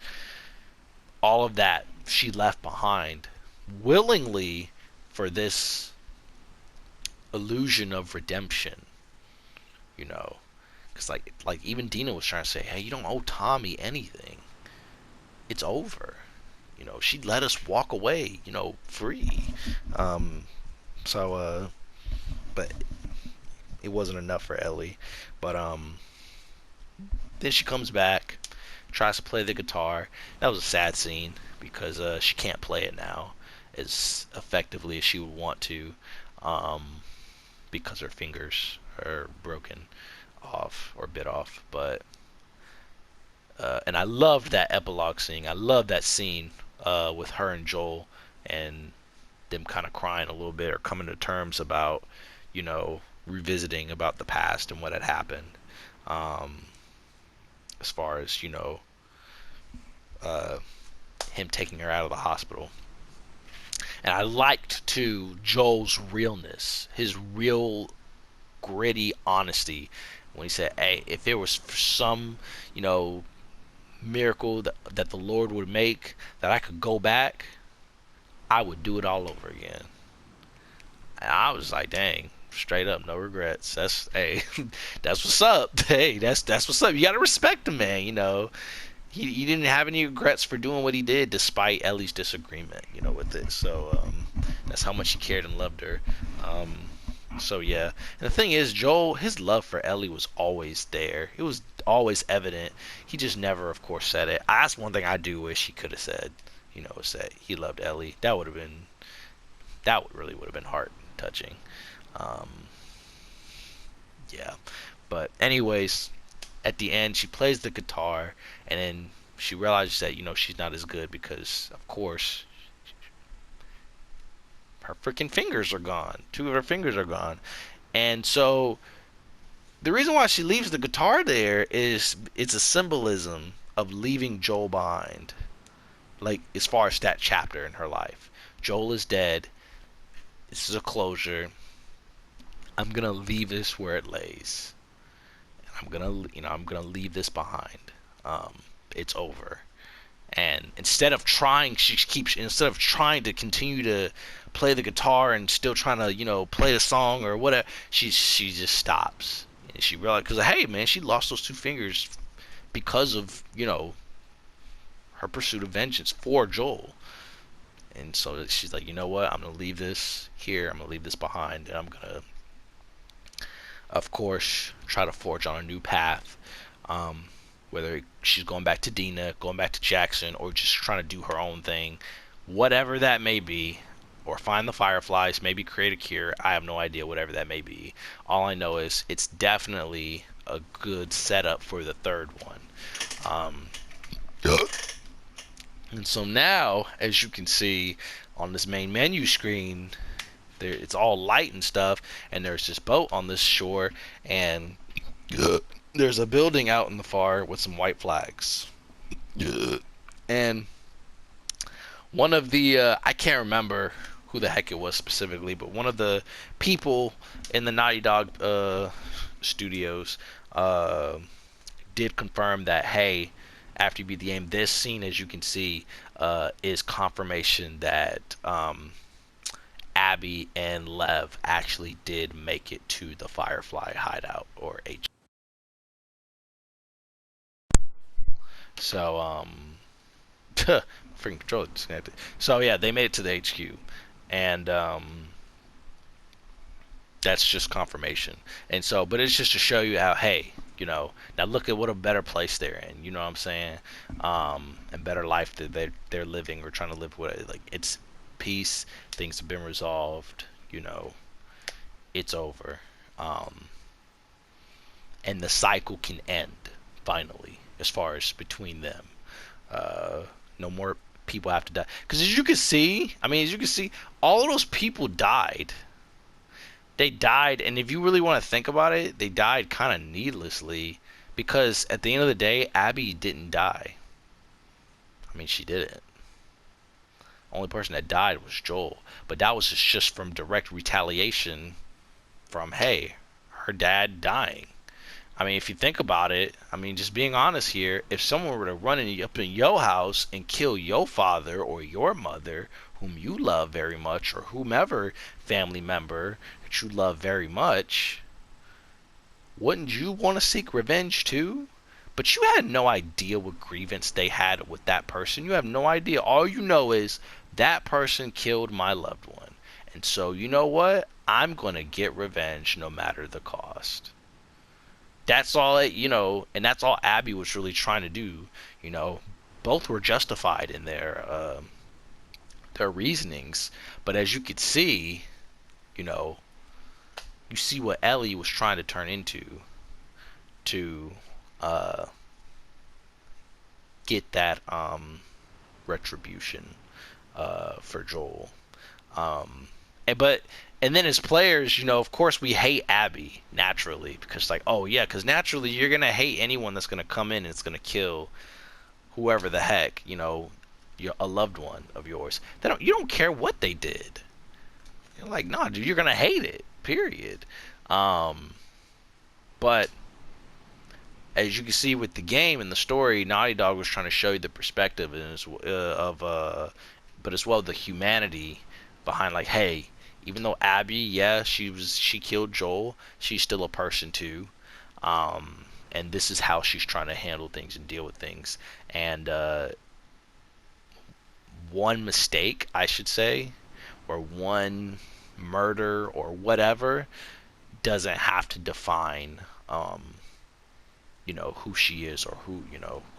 All of that she left behind willingly for this illusion of redemption. You know, because like even Dina was trying to say, hey, you don't owe Tommy anything. It's over. You know, she let us walk away, you know, free. But it wasn't enough for Ellie. But then she comes back, tries to play the guitar. That was a sad scene because she can't play it now as effectively as she would want to, because her fingers are broken off or bit off. But and I loved that epilogue scene. I love that scene with her and Joel and them kind of crying a little bit or coming to terms about, you know, revisiting about the past and what had happened, as far as, you know, him taking her out of the hospital. And I liked too Joel's realness, his real gritty honesty when he said, hey, if there was some, you know, miracle that the Lord would make that I could go back, I would do it all over again. And I was like, dang, straight up, no regrets. That's, hey, that's what's up. Hey, that's what's up. You gotta respect the man, you know. He didn't have any regrets for doing what he did, despite Ellie's disagreement, you know, with it. So that's how much he cared and loved her. So yeah, and the thing is, Joel, his love for Ellie was always there. It was always evident. He just never, of course, said it. That's one thing I do wish he could have said. You know, said he loved Ellie. That would really would have been heart touching. Yeah, but anyways, at the end, she plays the guitar, and then she realizes that, you know, she's not as good because, of course, her freaking fingers are gone. Two of her fingers are gone. And so the reason why she leaves the guitar there is it's a symbolism of leaving Joel behind. Like, as far as that chapter in her life. Joel is dead. This is a closure. I'm gonna leave this where it lays. I'm gonna leave this behind. It's over. And instead of trying to continue to play the guitar and still trying to, play the song or whatever, she just stops. And she realized, because, hey, man, she lost those two fingers because of, her pursuit of vengeance for Joel. And so she's like, you know what, I'm going to leave this here, I'm going to leave this behind, and I'm going to, of course, try to forge on a new path. Whether she's going back to Dina, going back to Jackson, or just trying to do her own thing, whatever that may be, or find the Fireflies, maybe create a cure, I have no idea, whatever that may be. All I know is it's definitely a good setup for the third one. And so now, as you can see on this main menu screen, it's all light and stuff, and there's this boat on this shore, and there's a building out in the far with some white flags. And one of the, I can't remember who the heck it was specifically, but one of the people in the Naughty Dog studios did confirm that, hey, after you beat the game, this scene, as you can see, is confirmation that Abby and Lev actually did make it to the Firefly hideout, or H. So, freaking controller disconnected. So yeah, they made it to the HQ, and that's just confirmation. And so, but it's just to show you how, hey, now look at what a better place they're in. You know what I'm saying? And better life that they're living or trying to live with. Like, it's peace. Things have been resolved. It's over. And the cycle can end finally, as far as between them. No more people have to die. Because as you can see, all of those people died. They died, and if you really want to think about it, they died kind of needlessly, because at the end of the day, Abby didn't die. She didn't. Only person that died was Joel, but that was just from direct retaliation from, hey, her dad dying. If you think about it, just being honest here, if someone were to run up in your house and kill your father or your mother, whom you love very much, or whomever family member that you love very much, wouldn't you want to seek revenge too? But you had no idea what grievance they had with that person. You have no idea. All you know is that person killed my loved one. And so, you know what? I'm going to get revenge no matter the cost. That's all and that's all Abby was really trying to do. Both were justified in their reasonings, but as you could see, you see what Ellie was trying to turn into to get that retribution for Joel. And then as players, of course we hate Abby naturally, because because naturally you're gonna hate anyone that's gonna come in and it's gonna kill whoever the heck, a loved one of yours. You don't care what they did. You're like, nah, dude, you're gonna hate it. Period. But as you can see with the game and the story, Naughty Dog was trying to show you the perspective but as well the humanity behind, like, hey, even though Abby, yeah, she killed Joel, she's still a person too. And this is how she's trying to handle things and deal with things. And one mistake, I should say, or one murder or whatever, doesn't have to define who she is, or who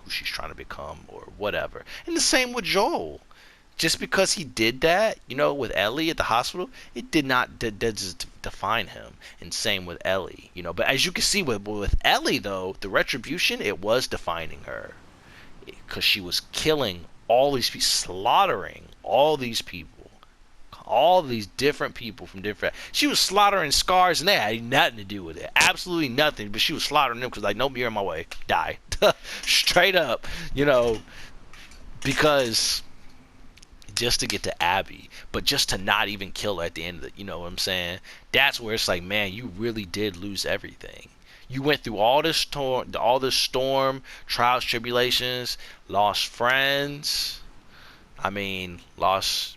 she's trying to become, or whatever. And the same with Joel. Just because he did that, with Ellie at the hospital, it did not define him. And same with Ellie, But as you can see with Ellie, though, the retribution, it was defining her, because she was killing all these people, slaughtering all these people, All these different people from different. She was slaughtering scars, and they had nothing to do with it. Absolutely nothing. But she was slaughtering them because, like, nope, you're in my way. Die. Straight up, you know, because just to get to Abby, but just to not even kill her at the end of it, you know what I'm saying? That's where it's like, man, you really did lose everything. You went through all this storm, trials, tribulations, lost friends. I mean, lost,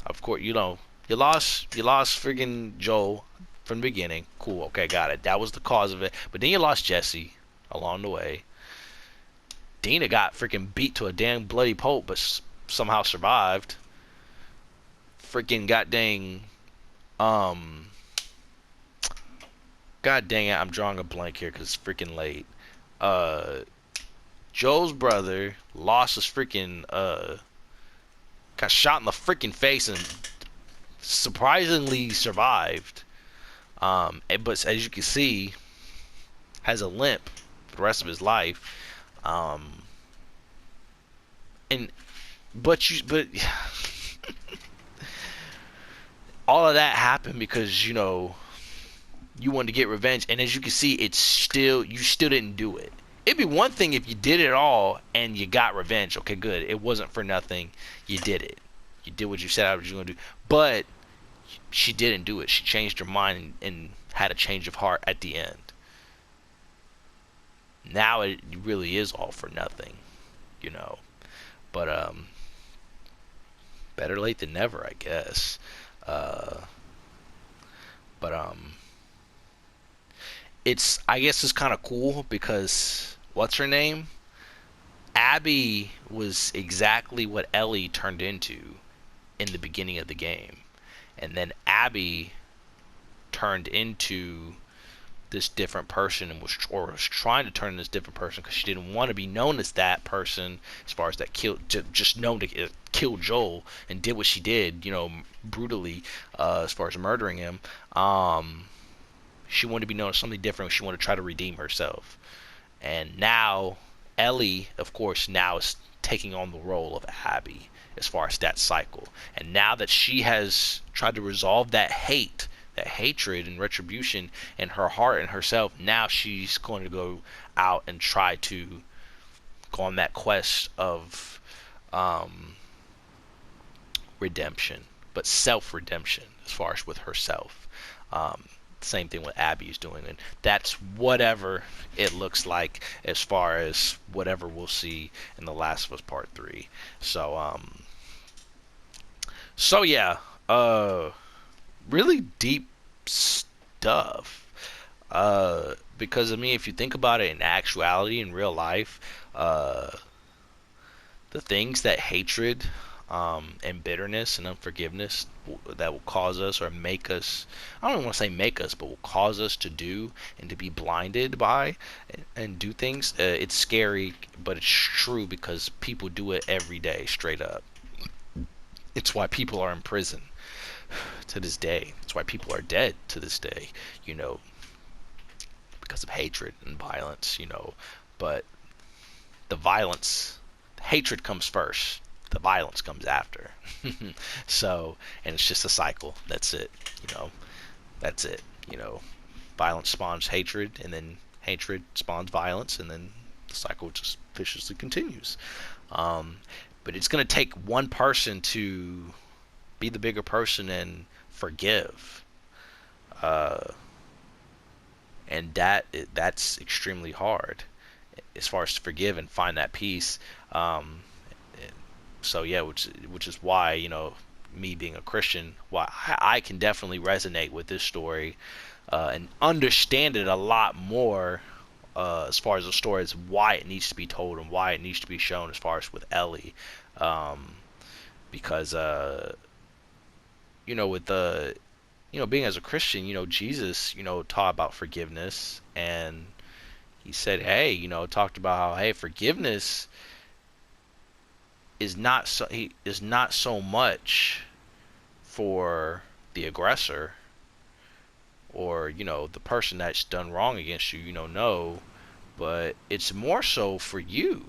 of course, you lost friggin' Joel from the beginning. Cool, okay, got it. That was the cause of it. But then you lost Jesse along the way. Dina got freaking beat to a damn bloody pulp, but somehow survived. Freaking um, god dang it, I'm drawing a blank here because it's freaking late. Uh, Joel's brother lost his freaking, got shot in the freaking face and surprisingly survived. But as you can see, has a limp for the rest of his life. And but all of that happened because you wanted to get revenge, and as you can see, you still didn't do it. It'd be one thing if you did it all and you got revenge. Okay, good. It wasn't for nothing. You did it. You did what you said I was going to do. But she didn't do it. She changed her mind and had a change of heart at the end. Now it really is all for nothing, But better late than never, I guess. But I guess it's kind of cool because what's her name? Abby was exactly what Ellie turned into in the beginning of the game, and then Abby turned into this different person and was trying to turn into this different person because she didn't want to be known as that person, as far as that just known to kill Joel, and did what she did, brutally, as far as murdering him. She wanted to be known as something different. She wanted to try to redeem herself, and now Ellie, of course, now is taking on the role of Abby as far as that cycle. And now that she has tried to resolve that hatred and retribution in her heart and herself, now she's going to go out and try to go on that quest of redemption, but self-redemption as far as with herself. Same thing what Abby is doing, and that's whatever it looks like as far as whatever we'll see in The Last of Us Part 3. So yeah, really deep stuff. Because I mean, if you think about it in actuality, in real life, the things that hatred and bitterness and unforgiveness that will cause us or make us, I don't even want to say make us, but will cause us to do and to be blinded by and do things. It's scary, but it's true because people do it every day, straight up. It's why people are in prison to this day. It's why people are dead to this day, because of hatred and violence, But the hatred comes first. The violence comes after. So, and it's just a cycle. That's it. That's it. Violence spawns hatred, and then hatred spawns violence, and then the cycle just viciously continues. But it's going to take one person to be the bigger person and forgive. And that's extremely hard as far as to forgive and find that peace. So yeah, which is why, me being a Christian, why I can definitely resonate with this story and understand it a lot more as far as the story is, why it needs to be told and why it needs to be shown as far as with Ellie. Because with the being as a Christian, Jesus, taught about forgiveness, and he said, hey, talked about how, hey, forgiveness is not so much for the aggressor or the person that's done wrong against you, no, but it's more so for you,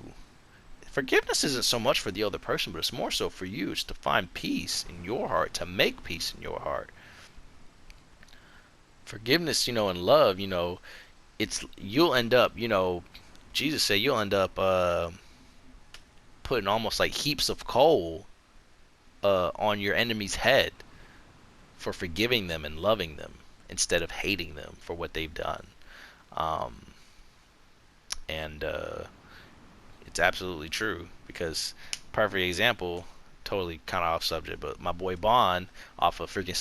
Forgiveness isn't so much for the other person, but it's more so for you. It's to find peace in your heart, to make peace in your heart. Forgiveness, and love, it's you'll end up, Jesus said you'll end up putting almost like heaps of coal on your enemy's head for forgiving them and loving them instead of hating them for what they've done. Um, and It's absolutely true because perfect example, totally kind of off subject, but my boy Bond off of freaking